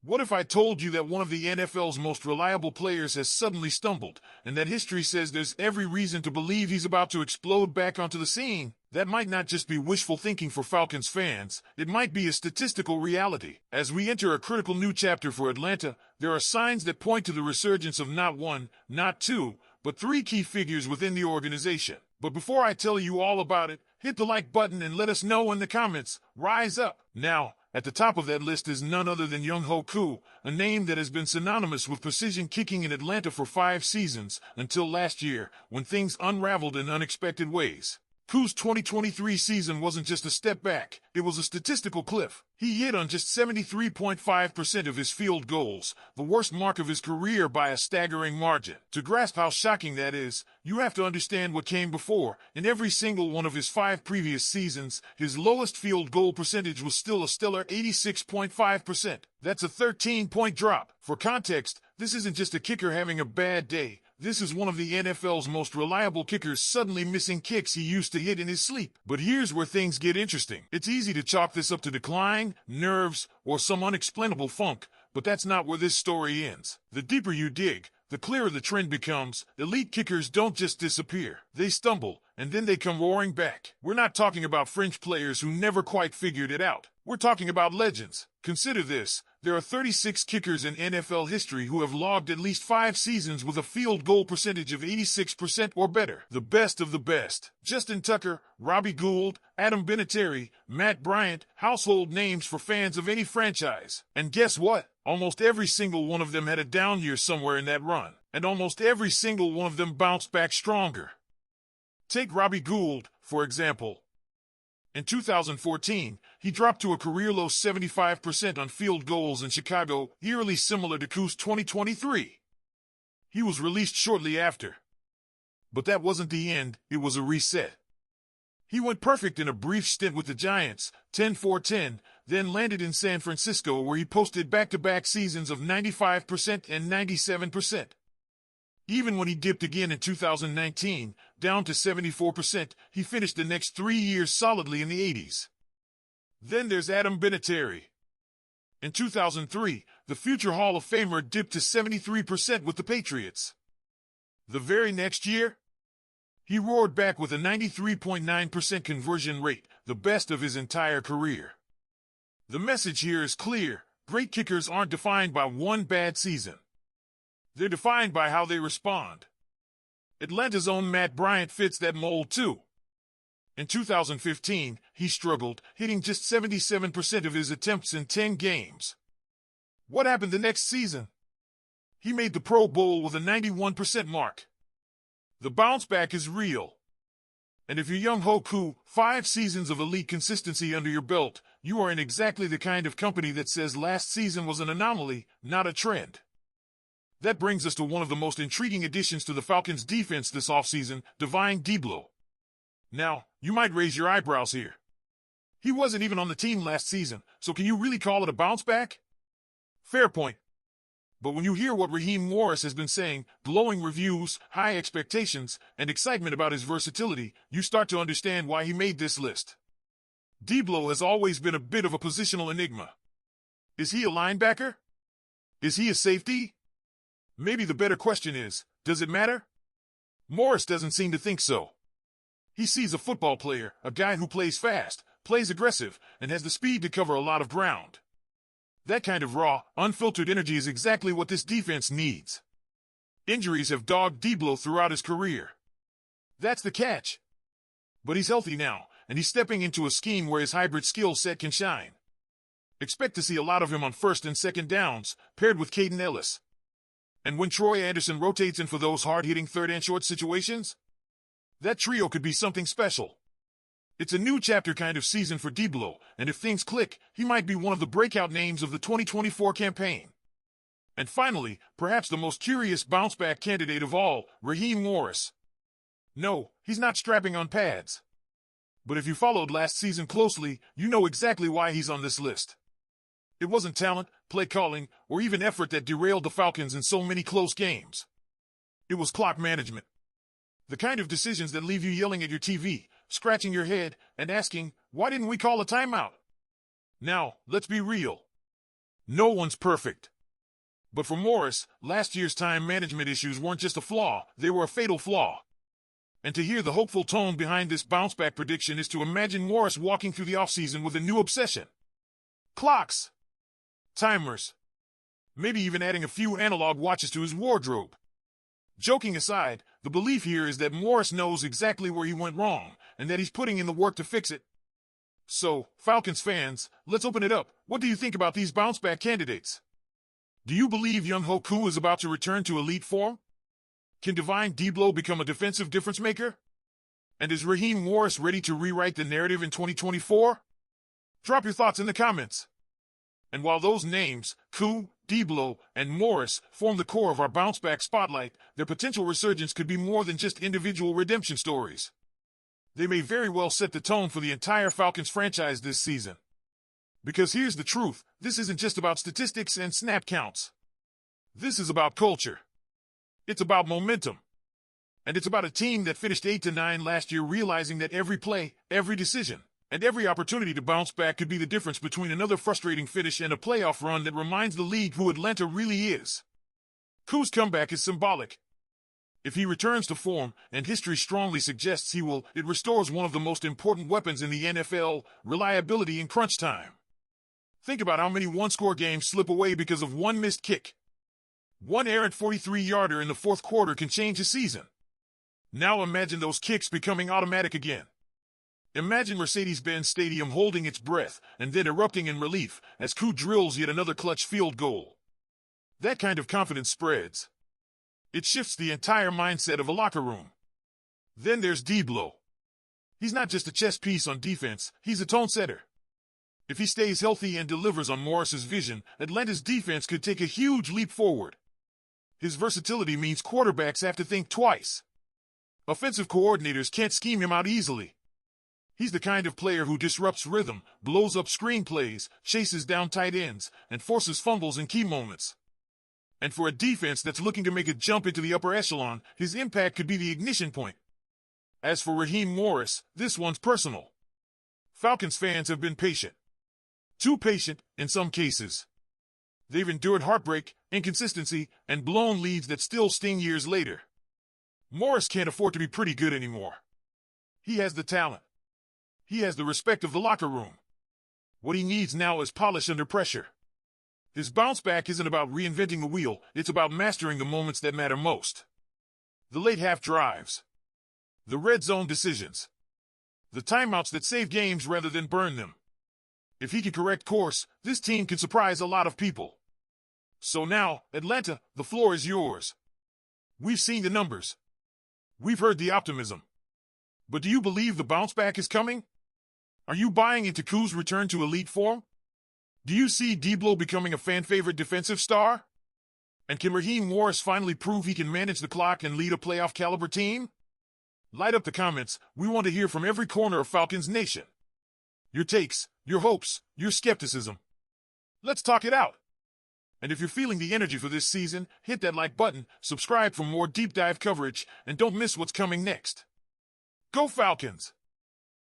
What if I told you that one of the NFL's most reliable players has suddenly stumbled, and that history says there's every reason to believe he's about to explode back onto the scene? That might not just be wishful thinking for Falcons fans, it might be a statistical reality. As we enter a critical new chapter for Atlanta, there are signs that point to the resurgence of not one, not two, but three key figures within the organization. But before I tell you all about it, hit the like button and let us know in the comments. Rise up! Now, at the top of that list is none other than Younghoe Koo, a name that has been synonymous with precision kicking in Atlanta for 5 seasons, until last year, when things unraveled in unexpected ways. Koo's 2023 season wasn't just a step back, it was a statistical cliff. He hit on just 73.5% of his field goals, the worst mark of his career by a staggering margin. To grasp how shocking that is, you have to understand what came before. In every single one of his 5 previous seasons, his lowest field goal percentage was still a stellar 86.5%. That's a 13-point drop. For context, this isn't just a kicker having a bad day. This is one of the NFL's most reliable kickers suddenly missing kicks he used to hit in his sleep. But here's where things get interesting. It's easy to chalk this up to decline, nerves, or some unexplainable funk, but that's not where this story ends. The deeper you dig, the clearer the trend becomes. Elite kickers don't just disappear. They stumble, and then they come roaring back. We're not talking about fringe players who never quite figured it out. We're talking about legends. Consider this. There are 36 kickers in NFL history who have logged at least 5 seasons with a field goal percentage of 86% or better. The best of the best. Justin Tucker, Robbie Gould, Adam Vinatieri, Matt Bryant, household names for fans of any franchise. And guess what? Almost every single one of them had a down year somewhere in that run. And almost every single one of them bounced back stronger. Take Robbie Gould, for example. In 2014, he dropped to a career-low 75% on field goals in Chicago, eerily similar to Koo's 2023. He was released shortly after. But that wasn't the end, it was a reset. He went perfect in a brief stint with the Giants, 10-4-10, then landed in San Francisco where he posted back-to-back seasons of 95% and 97%. Even when he dipped again in 2019, down to 74%, he finished the next 3 years solidly in the 80s. Then there's Adam Vinatieri. In 2003, the future Hall of Famer dipped to 73% with the Patriots. The very next year, he roared back with a 93.9% conversion rate, the best of his entire career. The message here is clear. Great kickers aren't defined by one bad season. They're defined by how they respond. Atlanta's own Matt Bryant fits that mold too. In 2015, he struggled, hitting just 77% of his attempts in 10 games. What happened the next season? He made the Pro Bowl with a 91% mark. The bounce back is real. And if you're Younghoe Koo, 5 seasons of elite consistency under your belt, you are in exactly the kind of company that says last season was an anomaly, not a trend. That brings us to one of the most intriguing additions to the Falcons' defense this offseason, Divine Deablo. Now, you might raise your eyebrows here. He wasn't even on the team last season, so can you really call it a bounce back? Fair point. But when you hear what Raheem Morris has been saying, glowing reviews, high expectations, and excitement about his versatility, you start to understand why he made this list. Deablo has always been a bit of a positional enigma. Is he a linebacker? Is he a safety? Maybe the better question is, does it matter? Morris doesn't seem to think so. He sees a football player, a guy who plays fast, plays aggressive, and has the speed to cover a lot of ground. That kind of raw, unfiltered energy is exactly what this defense needs. Injuries have dogged Deablo throughout his career. That's the catch. But he's healthy now, and he's stepping into a scheme where his hybrid skill set can shine. Expect to see a lot of him on first and second downs, paired with Caden Ellis. And when Troy Anderson rotates in for those hard-hitting third and short situations, that trio could be something special. It's a new chapter kind of season for Deablo, and if things click, he might be one of the breakout names of the 2024 campaign. And finally, perhaps the most curious bounce-back candidate of all, Raheem Morris. No, he's not strapping on pads. But if you followed last season closely, you know exactly why he's on this list. It wasn't talent, play calling, or even effort that derailed the Falcons in so many close games. It was clock management. The kind of decisions that leave you yelling at your TV, scratching your head, and asking, why didn't we call a timeout? Now, let's be real. No one's perfect. But for Morris, last year's time management issues weren't just a flaw, they were a fatal flaw. And to hear the hopeful tone behind this bounce-back prediction is to imagine Morris walking through the offseason with a new obsession. Clocks. Timers. Maybe even adding a few analog watches to his wardrobe. Joking aside, the belief here is that Morris knows exactly where he went wrong, and that he's putting in the work to fix it. So, Falcons fans, let's open it up. What do you think about these bounce-back candidates? Do you believe Young-Ho Koo is about to return to elite form? Can Divine Deablo become a defensive difference-maker? And is Raheem Morris ready to rewrite the narrative in 2024? Drop your thoughts in the comments. And while those names, Koo, Deablo, and Morris, form the core of our bounce-back spotlight, their potential resurgence could be more than just individual redemption stories. They may very well set the tone for the entire Falcons franchise this season. Because here's the truth, this isn't just about statistics and snap counts. This is about culture. It's about momentum. And it's about a team that finished 8-9 last year realizing that every play, every decision, and every opportunity to bounce back could be the difference between another frustrating finish and a playoff run that reminds the league who Atlanta really is. Koo's comeback is symbolic. If he returns to form, and history strongly suggests he will, it restores one of the most important weapons in the NFL, reliability in crunch time. Think about how many one-score games slip away because of one missed kick. One errant 43-yarder in the fourth quarter can change a season. Now imagine those kicks becoming automatic again. Imagine Mercedes-Benz Stadium holding its breath and then erupting in relief as Koo drills yet another clutch field goal. That kind of confidence spreads. It shifts the entire mindset of a locker room. Then there's Deablo. He's not just a chess piece on defense, he's a tone setter. If he stays healthy and delivers on Morris's vision, Atlanta's defense could take a huge leap forward. His versatility means quarterbacks have to think twice. Offensive coordinators can't scheme him out easily. He's the kind of player who disrupts rhythm, blows up screenplays, chases down tight ends, and forces fumbles in key moments. And for a defense that's looking to make a jump into the upper echelon, his impact could be the ignition point. As for Raheem Morris, this one's personal. Falcons fans have been patient. Too patient, in some cases. They've endured heartbreak, inconsistency, and blown leads that still sting years later. Morris can't afford to be pretty good anymore. He has the talent. He has the respect of the locker room. What he needs now is polish under pressure. His bounce back isn't about reinventing the wheel, it's about mastering the moments that matter most. The late half drives. The red zone decisions. The timeouts that save games rather than burn them. If he can correct course, this team can surprise a lot of people. So now, Atlanta, the floor is yours. We've seen the numbers. We've heard the optimism. But do you believe the bounce back is coming? Are you buying into Koo's return to elite form? Do you see Deablo becoming a fan-favorite defensive star? And can Raheem Morris finally prove he can manage the clock and lead a playoff-caliber team? Light up the comments. We want to hear from every corner of Falcons Nation. Your takes, your hopes, your skepticism. Let's talk it out. And if you're feeling the energy for this season, hit that like button, subscribe for more deep dive coverage, and don't miss what's coming next. Go Falcons!